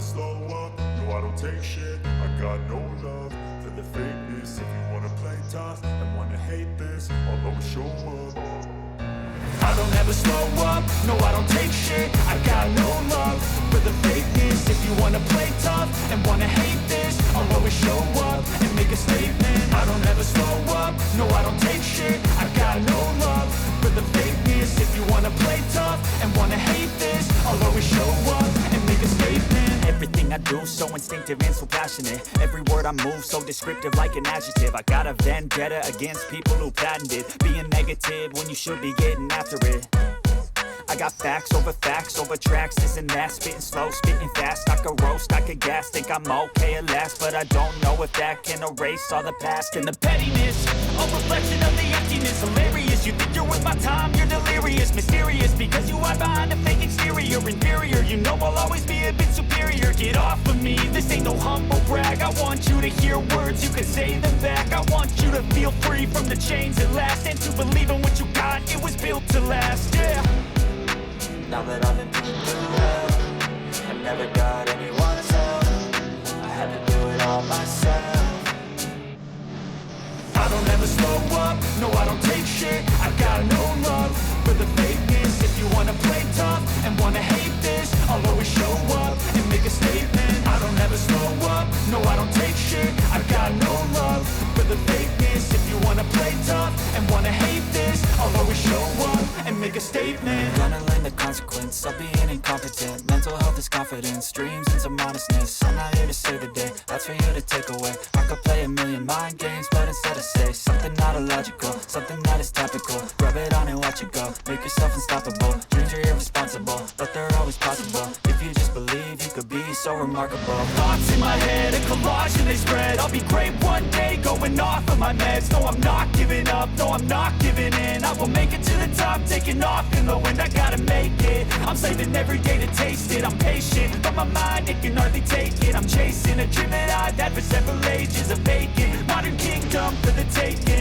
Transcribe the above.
slow up, no I don't take shit. I got no love for the fakeness. If you wanna play tough and wanna hate this, I'll always show up. I don't ever slow up, no I don't take shit. I got no love for the fakeness. If you wanna play tough and wanna hate this, I'll always show up and make a statement. I don't ever slow up, no I don't take shit. I got no love for the fakeness. If you wanna play tough and wanna hate this, I'll always show up and make a statement. Everything I do so instinctive and so passionate. Every word I move so descriptive like an adjective. I got a vendetta against people who patented being negative when you should be getting after it. I got facts over tracks, this and that. Spitting slow, spitting fast, I could roast, I could gas. Think I'm okay at last, but I don't know if that can erase all the past. And the pettiness, a reflection of the emptiness. Hilarious, you think you're worth my time, you're delirious. Mysterious, because you hide behind a fake exterior. Inferior, you know I'll always be a bit superior. Get off of me, this ain't no humble brag. I want you to hear words, you can say them back. I want you to feel free from the chains at last, and to believe in what you got, it was built to last, yeah. Now that I've been through hell, I never got anyone's help. I had to do it all myself. I don't ever slow up, no I don't take shit. I got no love for the fakeness. If you wanna play tough and wanna hate this, I'll always show up and make a statement. I don't ever slow up, no I don't take shit. I got no love for the fakeness. If you wanna play tough and wanna hate this, I'll always show up and make a statement. Gonna learn the consequence of being incompetent. Mental health is confidence, dreams and some honestness. I'm not here to save the day, that's for you to take away. I could play a million mind games, but instead I say something not illogical, something that is topical. Rub it on and watch it go, make yourself unstoppable. Dreams are irresponsible, but they're always possible. If you just believe, you could be so remarkable. Thoughts in my head, a collage and they spread. I'll be great one day, going off of my meds. No, I'm not giving up, no, I'm not giving in. I will make it to the top, taking off in the wind. I gotta make it, I'm saving every day to taste it. I'm patient, but my mind, it can hardly take it. I'm chasing a dream that I've had for several ages, a vacant modern kingdom for the taking.